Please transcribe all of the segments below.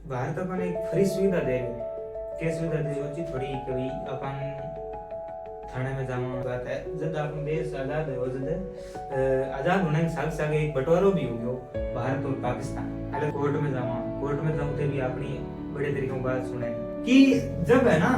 भारत अपन एक फ्री सुविधा दे रहे के सुविधा दे सोची थोड़ी कभी अपन थाने में जावा बात है जब अपन देश आजाद हो जब आजाद होने के साथ साथ एक बंटवारा भी हो गयो भारत और पाकिस्तान। अलग कोर्ट में जाऊँ तो भी अपनी बड़े तरीकों बात सुने कि जब है ना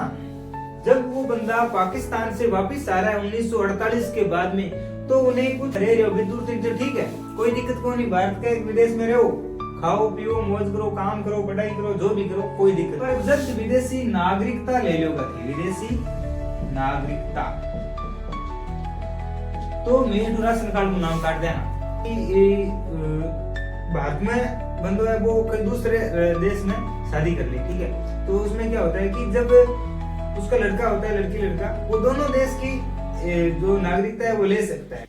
जब वो बंदा पाकिस्तान से वापस आ रहा है 1948 के बाद में तो उन्हें कुछ रह रहे हो दूर तो ठीक है कोई दिक्कत को नहीं भारत के विदेश में रहो खाओ पियो मौज करो काम करो पढ़ाई करो जो भी करो कोई दिक्कत पर जब विदेशी नागरिकता ले लोगा विदेशी नागरिकता तो मैं राशन कार्ड को नाम काट देना भारत में बंदो है वो कोई दूसरे देश में शादी कर ले ठीक है तो उसमें क्या होता है कि जब उसका लड़का होता है लड़का वो दोनों देश की जो नागरिकता है वो ले सकता है।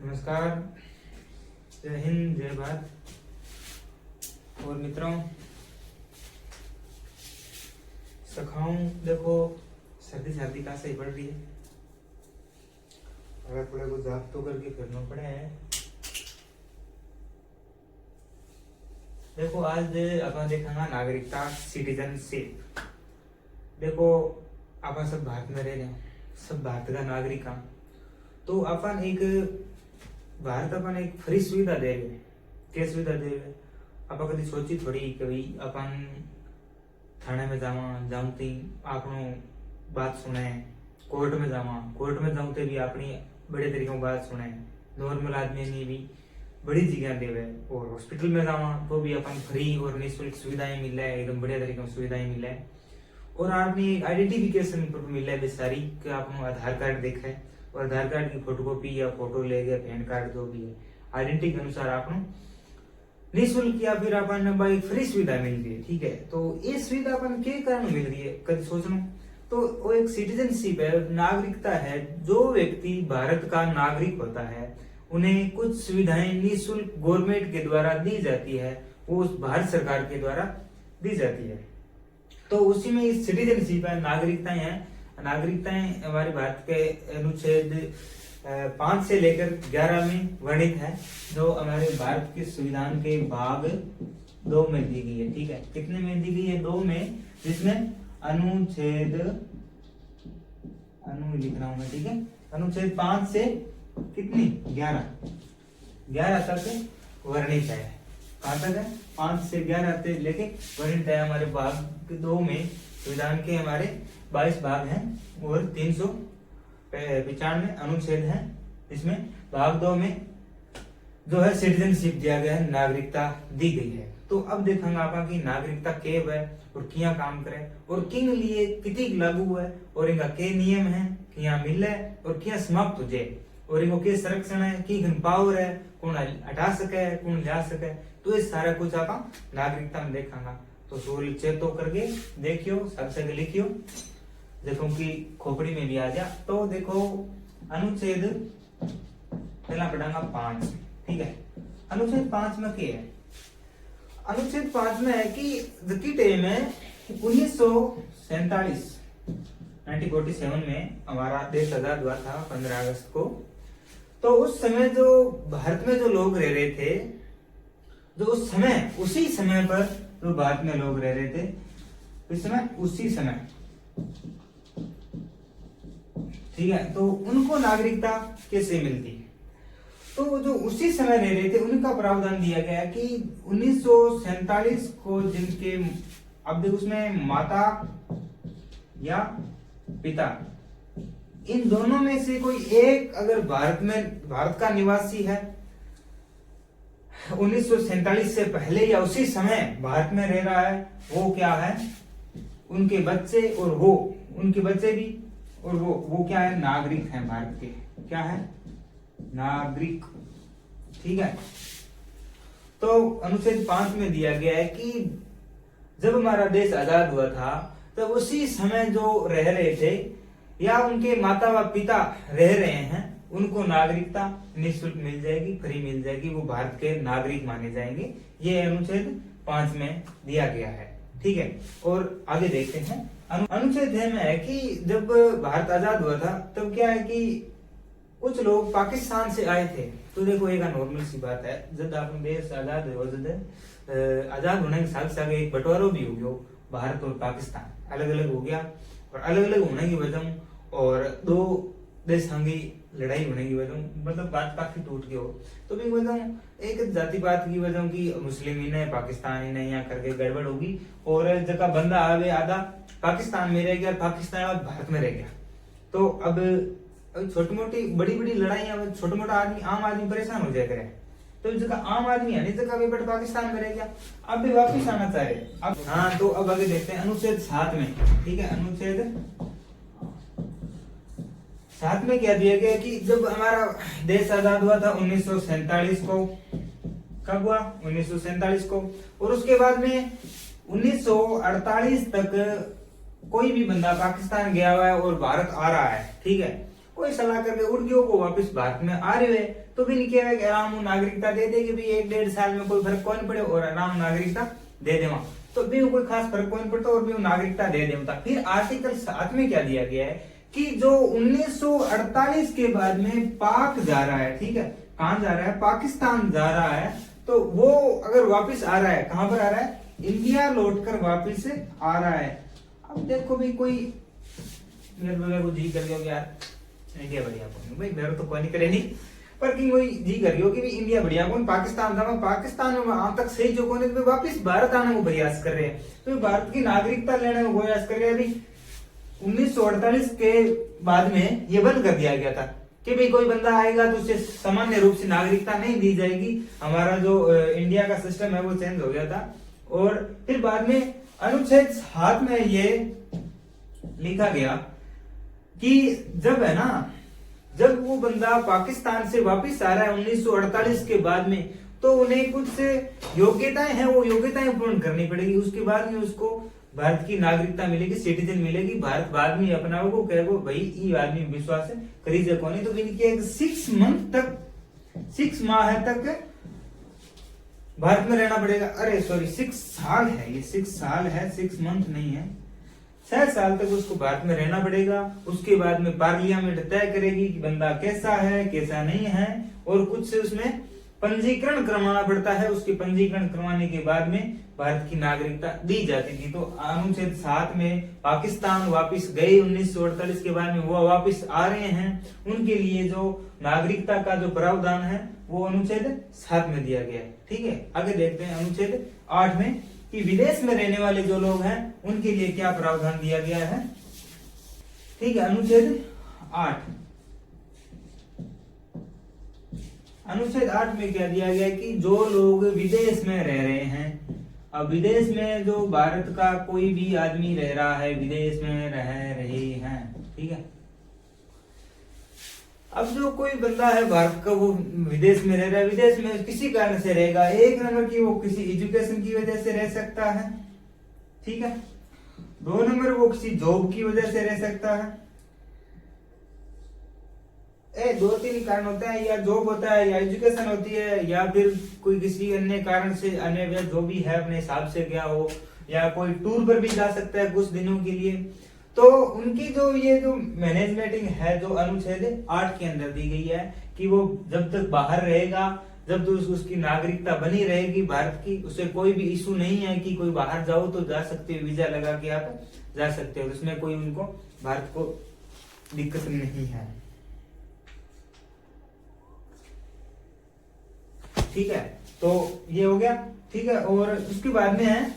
नमस्कार, जय हिंद, जय भारत। और मित्रों सखाऊं देखो सर्दी का सही पड़ रही है अगर थोड़ा को जाप तो करके फिरना पड़े हैं। देखो आज अपन देखेंगे नागरिकता सिटीजनशिप। देखो अपन सब भारत में रह रहे हैं सब भारत का नागरिक हैं तो अपन एक भारत अपन एक फ्री सुविधा दे रहे क्या सुविधा दे रहे अपन कभी सोची थोड़ी कभी अपन थाने में जाऊँ थी आपनो बात सुने कोर्ट में जाऊँ तो भी अपनी बड़े तरीकों बात सुने नॉर्मल आदमी ने भी बड़ी जगह देवे और हॉस्पिटल में जावा तो भी अपन फ्री और निःशुल्क सुविधाएं मिल रहा है एकदम बढ़िया तरीके से सुविधाएं मिल रहा है और आपने आइडेंटिफिकेशन मिल रहा है बेसारी कि आपको आधार कार्ड देखा है और आधार कार्ड की फोटोकॉपी या फोटो ले गया पैन कार्ड जो भी है आइडेंटिटी के अनुसार आपको निःशुल्क या फिर अपन एक फ्री सुविधा मिल रही है ठीक है। तो ये सुविधा अपन के कारण मिल रही है कभी सोचना तो वो एक सिटीजनशिप है नागरिकता है जो व्यक्ति भारत का नागरिक होता है उन्हें कुछ सुविधाएं निःशुल्क गवर्नमेंट के द्वारा दी जाती है वो भारत सरकार के द्वारा दी जाती है तो उसी में सिटीजनशिप है नागरिकताएं हमारे भारत के अनुच्छेद 5 से लेकर 11 में वर्णित है जो हमारे भारत के संविधान के भाग 2 में दी गई है ठीक है। कितने में दी गई है 2 में जिसमें अनुच्छेद लिख रहा हूं मैं ठीक है अनुच्छेद 5 से कितनी 11 तक वर्णित है कहाँ तक है 5 से 11 तक लेके वर्णित है हमारे भाग 2 में संविधान के हमारे 22 भाग हैं और 395 अनुच्छेद हैं इसमें भाग 2 में जो है सिटीजनशिप दिया गया है नागरिकता दी गई है। तो अब देखेंगे आप की नागरिकता के है और किया काम करे और किन लिए कितनी लागू है और इनका के नियम है कि यहाँ मिले और किया समाप्त हो जाए और इनको के संरक्षण है की पावर है कौन हटा सके कौन ला सके तो ये सारा कुछ आप नागरिकता में देखेंगे। तो सूर्य चेतो करके देखियो सबसे लिखियो देखो कि खोपड़ी में भी आ जा तो देखो अनुच्छेद पहला पढ़ांगा 5 ठीक है। अनुच्छेद 5 में क्या है अनुच्छेद 5 में है कि टाइम है 1947 में हमारा देश आजाद हुआ था 15 अगस्त को तो उस समय जो भारत में जो लोग रह रहे थे जो उसी समय पर जो भारत में लोग रह रहे थे इस समय उसी समय ठीक है तो उनको नागरिकता कैसे मिलती है तो जो उसी समय रह रहे थे उनका प्रावधान दिया गया कि 1947 को जिनके अब देखो उसमें माता या पिता इन दोनों में से कोई एक अगर भारत का निवासी है 1947 से पहले या उसी समय भारत में रह रहा है वो क्या है उनके बच्चे और वो उनके बच्चे भी और वो क्या है नागरिक हैं भारत के क्या है नागरिक ठीक है। तो अनुच्छेद 5 में दिया गया है कि जब हमारा देश आजाद हुआ था तब उसी समय जो रह रहे थे या उनके माता व पिता रह रहे हैं उनको नागरिकता निःशुल्क मिल जाएगी फ्री मिल जाएगी वो भारत के नागरिक माने जाएंगे ये अनुच्छेद 5 में दिया गया है ठीक है। और आगे देखते हैं अनुच्छेद में है कि जब भारत आजाद हुआ था तब क्या है कि कुछ लोग पाकिस्तान से आए थे तो देखो एक नॉर्मल सी बात है जब अपना देश आजाद हो आजाद होने के साथ साथ एक बंटवारा भी हो गया, भारत और पाकिस्तान अलग अलग हो गया, और अलग अलग होने की वजह और दो देश की लड़ाई होने की वजह मतलब बात काफी टूट गई हो। तो भी वजह एक जाति पात की वजह की मुस्लिम ही ने पाकिस्तानी ने यहाँ करके गड़बड़ होगी, और जगह बंदा आवे आधा पाकिस्तान में रह गया, पाकिस्तान भारत में रह गया। तो अब छोटी मोटी बड़ी बड़ी लड़ाइयां, छोटा मोटा आदमी आम आदमी परेशान हो जाया करे, तो इस जगह आम आदमी है नहीं जगह भी बट पाकिस्तान में रह गया, अब भी वापिस आना चाहे अब। हाँ तो अब आगे देखते हैं अनुच्छेद 7 में, ठीक है। अनुच्छेद 7 में क्या दिया गया कि जब हमारा देश आजाद हुआ था 1947 को, कब हुआ 1947 को, और उसके बाद में 1948 तक कोई भी बंदा पाकिस्तान गया हुआ है और भारत आ रहा है, ठीक है, कोई सलाह करके उर्दियों को वापस भारत में आ रहे हुए, तो भी नहीं किया कि आराम नागरिकता दे देगी भी 1-1.5 साल में कोई फर्क कौन पड़े, और आराम नागरिकता दे दे, तो भी कोई खास फर्क कौन पड़ता और भी नागरिकता दे देता। फिर आर्टिकल 7 में क्या दिया गया है कि जो 1948 के बाद में पाक जा रहा है, ठीक है, कहां जा रहा है, पाकिस्तान जा रहा है, तो वो अगर वापस आ रहा है, कहां पर आ रहा है, इंडिया लौटकर वापस आ रहा है। अब देखो भाई कोई मेरे को जी कर गया यार इंडिया बढ़िया कौन भाई, मेरे तो कोई नहीं करे नहीं, पर कि वही जी कर गयो कि भी इंडिया बढ़िया कौन, पाकिस्तान था, पाकिस्तान में आज तक सही जो कौन है वापस भारत आने को प्रयास कर रहे हैं, तो भारत की नागरिकता लेने को प्रयास कर रहे हैं। अभी 1948 के बाद में ये बंद कर दिया गया था कि भाई कोई बंदा आएगा तो उसे सामान्य रूप से नागरिकता नहीं दी जाएगी, हमारा जो इंडिया का सिस्टम है वो चेंज हो गया था। और फिर बाद में अनुच्छेद 7 में ये लिखा गया कि जब है ना, जब वो बंदा पाकिस्तान से वापस आ रहा है 1948 के बाद में, तो उन्हें कुछ योग्यताएं हैं, वो योग्यताएं पूर्ण करनी पड़ेगी, उसके बाद में उसको भारत की नागरिकता मिलेगी, सिटीजन मिलेगी, भारत बाद में अपना को कहेगो भाई ये आदमी विश्वास करीजे कौन, तो इनके 6 मंथ तक, 6 माह तक भारत में रहना पड़ेगा। अरे सॉरी 6 साल है, ये 6 साल है, 6 मंथ नहीं है, 6 साल तक उसको भारत में रहना पड़ेगा। उसके बाद में पार्लियामेंट तय करेगी कि बंदा कैसा है कैसा नहीं है, और कुछ से उसमें पंजीकरण करवाना पड़ता है, उसके पंजीकरण करवाने के बाद में भारत की नागरिकता दी जाती थी। तो अनुच्छेद 7 में पाकिस्तान वापस गए 1948 के बाद में, वो वापस आ रहे हैं, उनके लिए जो नागरिकता का जो प्रावधान है वो अनुच्छेद 7 में दिया गया है, ठीक है। आगे देखते हैं अनुच्छेद 8 में कि विदेश में रहने वाले जो लोग हैं उनके लिए क्या प्रावधान दिया गया है, ठीक है। अनुच्छेद 8, अनुच्छेद 8 में क्या दिया गया कि जो लोग विदेश में रह रहे हैं, अब विदेश में जो भारत का कोई भी आदमी रह रहा है, विदेश में रह रहे हैं, ठीक है। अब जो कोई बंदा है भारत का वो विदेश में रह रहा है, विदेश में किसी कारण से रहेगा, एक नंबर की वो किसी एजुकेशन की वजह से रह सकता है, ठीक है। 2 नंबर वो किसी जॉब की वजह से रह सकता है, 2-3 कारण होते हैं, या जॉब होता है या एजुकेशन होती है, या फिर कोई किसी अन्य कारण से अन्य जो भी है अपने हिसाब से गया हो, या कोई टूर पर भी जा सकता है कुछ दिनों के लिए। तो उनकी जो ये जो मैनेजमेंटिंग है जो अनुच्छेद 8 के अंदर दी गई है कि वो जब तक बाहर रहेगा, जब तक उसकी नागरिकता बनी रहेगी भारत की, उसे कोई भी इशू नहीं है कि कोई बाहर जाओ तो जा सकते हो, वीजा लगा के आप जा सकते हो, उसमें कोई उनको भारत को दिक्कत नहीं है, ठीक है। तो ये हो गया, ठीक है। और उसके बाद में है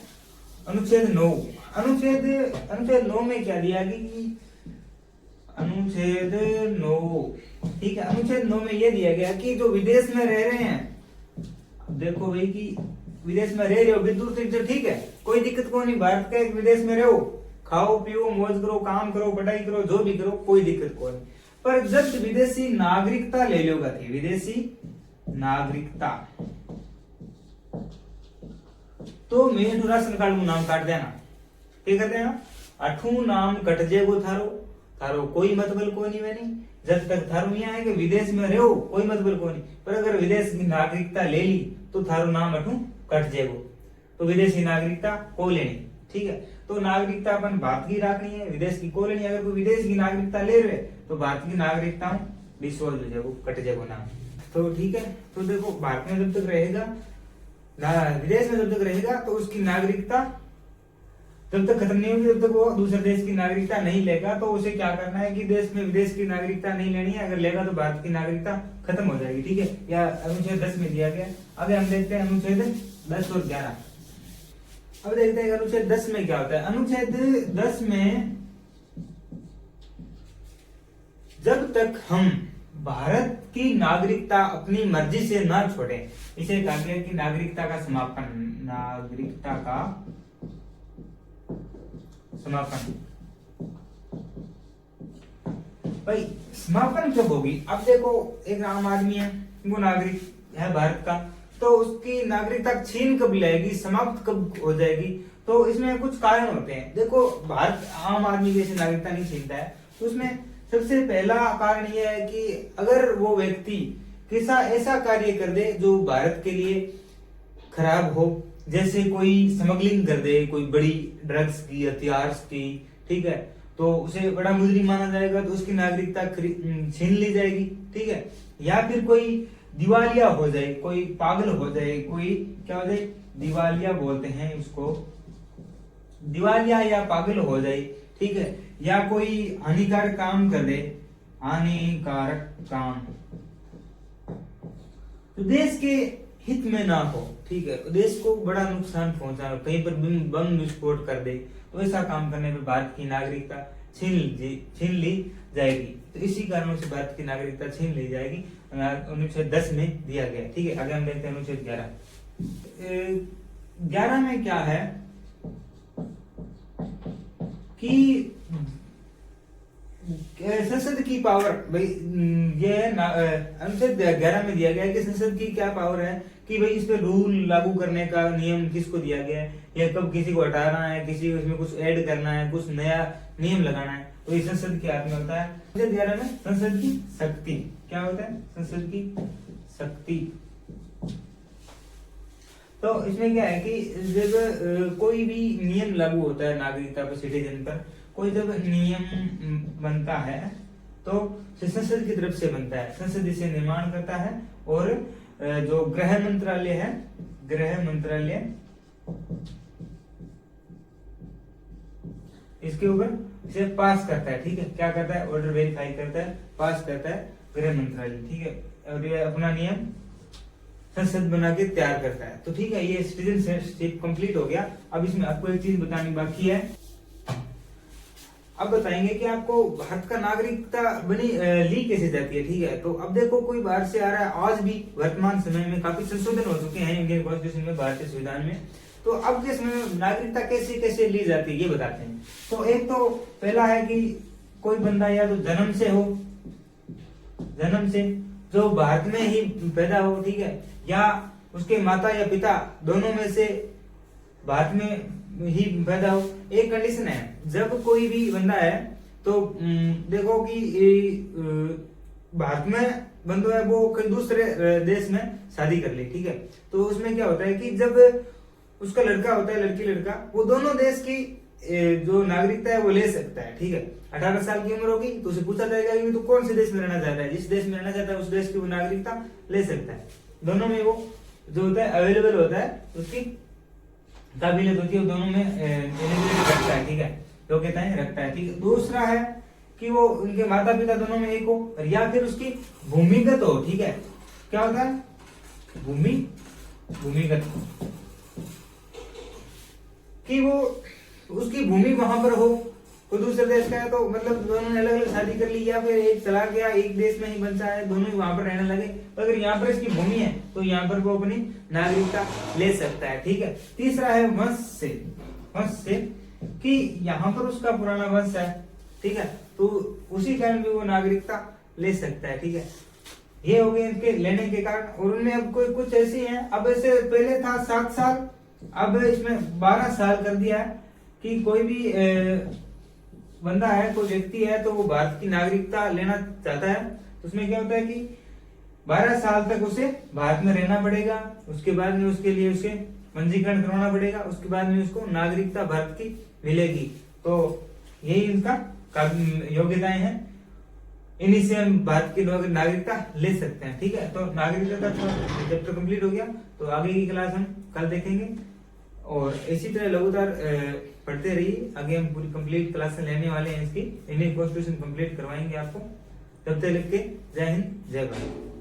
अनुच्छेद 9, अनुच्छेद 9 में क्या दिया कि अनुच्छेद 9, ठीक है। अनुच्छेद 9 में ये दिया गया कि जो विदेश में रह रहे हैं, अब देखो भाई कि विदेश में रह रहे हो विद्युत तो ठीक है, कोई दिक्कत को नहीं, भारत के विदेश में रहो, खाओ पियो मौज करो, काम करो, पढ़ाई करो, जो भी करो, कोई दिक्कत को नहीं। पर जब विदेशी नागरिकता ले लोगा, विदेशी नागरिकता, तो मेरे राशन कार्ड में नाम काट देना, क्या कर देना, अठू नाम कट जेगो थारो, थारो कोई मतलब को नहीं बनी, जब तक थारो यहाँ है कि विदेश में रहो कोई मतलब को नहीं, पर अगर विदेश की नागरिकता ले ली तो थारो नाम अठू कट जेगो, तो विदेशी नागरिकता को लेनी, ठीक है। तो नागरिकता अपन भारत की रखनी है, विदेश की को लेनी। अगर कोई विदेश की नागरिकता ले रहे तो भारत की नागरिकता डिसोल्व हो जाएगो, कट जाएगो नाम, तो ठीक है। तो देखो भारत में जब तक रहेगा विदेश में जब तक रहेगा तो उसकी नागरिकता जब तक खत्म नहीं होगी, जब तक वो दूसरे देश की नागरिकता नहीं लेगा। तो उसे क्या करना है कि देश में विदेश की नागरिकता नहीं लेनी है, अगर लेगा तो भारत की नागरिकता खत्म हो जाएगी, ठीक है। या अनुच्छेद 10 में दिया गया। अब हम देखते हैं अनुच्छेद 10 और 11। अब देखते हैं अनुच्छेद 10 में क्या होता है। अनुच्छेद 10 में जब तक हम भारत की नागरिकता अपनी मर्जी से न छोड़े, इसे कहा गया कि नागरिकता का समापन, नागरिकता का समापन। भाई समापन कब होगी? अब देखो एक आम आदमी है, वो नागरिक है भारत का, तो उसकी नागरिकता छीन कब लेगी, समाप्त कब हो जाएगी? तो इसमें कुछ कारण होते हैं। देखो भारत आम आदमी जैसे नागरिकता नहीं छीनता है, तो उसमें सबसे पहला कारण यह है कि अगर वो व्यक्ति किसा ऐसा कार्य कर दे जो भारत के लिए खराब हो, जैसे कोई स्मगलिंग कर दे, कोई बड़ी ड्रग्स की, हथियार की, ठीक है, तो उसे बड़ा मुजरिम माना जाएगा, तो उसकी नागरिकता छीन ली जाएगी, ठीक है। या फिर कोई दिवालिया हो जाए, कोई पागल हो जाए, कोई क्या हो जाए, दिवालिया बोलते हैं उसको, दिवालिया या पागल हो जाए, ठीक है। या कोई हानिकारक काम कर दे, हानिकारक काम, तो देश के हित में ना हो, ठीक है, देश को बड़ा नुकसान पहुंचा, कहीं पर बम विस्फोट कर दे, तो ऐसा काम करने पर भारत की नागरिकता छीन ली जाएगी। तो इसी कारणों से भारत की नागरिकता छीन ली जाएगी, अनुच्छेद 10 में दिया गया, ठीक है। आगे हम देखते हैं अनुच्छेद 11। 11 में क्या है कि संसद की पावर, भाई ये अनुच्छेद 11 में दिया गया है कि संसद की क्या पावर है कि भाई इस पे रूल लागू करने का नियम किसको दिया गया है, या कब किसी को हटाना है, किसी को इसमें कुछ ऐड करना है, कुछ नया नियम लगाना है, तो ये संसद के हाथ में होता है। अनुच्छेद 11 में संसद की शक्ति क्या होता है, संसद की शक्ति। तो इसमें क्या है कि जब कोई भी नियम लागू होता है नागरिकता पर, सिटीजन पर, कोई जब नियम बनता है तो संसद की तरफ से बनता है, संसद इसे निर्माण करता है, और जो गृह मंत्रालय है, गृह मंत्रालय इसके ऊपर इसे पास करता है, ठीक है। क्या करता है, ऑर्डर वेरीफाई करता है, पास करता है गृह मंत्रालय, ठीक है, और ये अपना नियम संसद बना के तैयार करता है। तो ठीक है, ये सिटीजनशिप कंप्लीट हो गया। अब इसमें आपको एक चीज बतानी बाकी है। अब बताएंगे कि आपको भारत का नागरिकता ली कैसे जाती है, ठीक है। तो अब देखो कोई बाहर से आ रहा है, आज भी वर्तमान समय में काफी संशोधन हो चुके हैं इंडियन कॉन्स्टिट्यूशन में, भारतीय संविधान में। तो अब के समय में नागरिकता कैसे कैसे ली जाती है ये बताते हैं। तो एक तो पहला है कि कोई बंदा या तो जन्म से हो, जन्म से जो भारत में ही पैदा हो, ठीक है, या उसके माता या पिता दोनों में से भारत में ही पैदा हो। एक कंडीशन है, जब कोई भी बंदा है तो देखो कि भारत में बंदा है, वो कोई दूसरे देश में शादी कर ले, ठीक है। तो उसमें क्या होता है कि जब उसका लड़का होता है, लड़की लड़का, वो दोनों देश की जो नागरिकता है वो ले सकता है, ठीक है। 18 साल की उम्र होगी तो उसे पूछा जाएगा कि तू कौन से देश में रहना चाहता है, जिस देश में रहना चाहता है उस देश की वो नागरिकता ले सकता है। दोनों में वो जो होता है अवेलेबल होता है, उसकी काबिलियत होती है, दोनों में एलिजिबिलिटी रखता है, ठीक है, योग्यताएं रखता है, ठीक है। दूसरा है कि वो उनके माता पिता दोनों में एक हो, और या फिर उसकी भूमिगत हो, ठीक है। क्या होता है, भूमिगत, कि वो उसकी भूमि वहां पर हो, कोई दूसरे देश का है तो मतलब दोनों ने अलग अलग शादी कर ली, या फिर एक चला गया, एक देश में ही बचा है, दोनों ही वहां पर रहने लगे। तो अगर यहाँ पर इसकी भूमि है तो यहाँ पर वो अपनी नागरिकता ले सकता है, ठीक है। तीसरा है वंश से, वंश से कि यहाँ पर उसका पुराना वंश है, ठीक है, तो उसी कारण भी वो नागरिकता ले सकता है, ठीक है। ये हो गए इनके लेने के कारण। और उनमें अब कोई कुछ ऐसी है, अब ऐसे पहले था 7 साल, अब इसमें 12 साल कर दिया है कि कोई भी बंदा है, कोई व्यक्ति है, तो वो भारत की नागरिकता लेना चाहता है, तो उसमें क्या होता है कि 12 साल तक उसे भारत में रहना पड़ेगा, उसके बाद में उसके लिए उसे पंजीकरण करवाना पड़ेगा, उसके बाद में उसको नागरिकता भारत की मिलेगी। तो यही इनका योग्यताएं हैं। इन्हीं से हम भारत की नागरिकता ले सकते हैं। ठीक है, तो नागरिकता का चैप्टर कंप्लीट हो गया। तो आगे की क्लास हम कल देखेंगे और इसी तरह लगातार पढ़ते रहिए। आगे हम पूरी कंप्लीट क्लास लेने वाले हैं इसकी, इंडियन कॉन्स्टिट्यूशन कंप्लीट करवाएंगे आपको। तब तक लिख के जय हिंद जय भारत।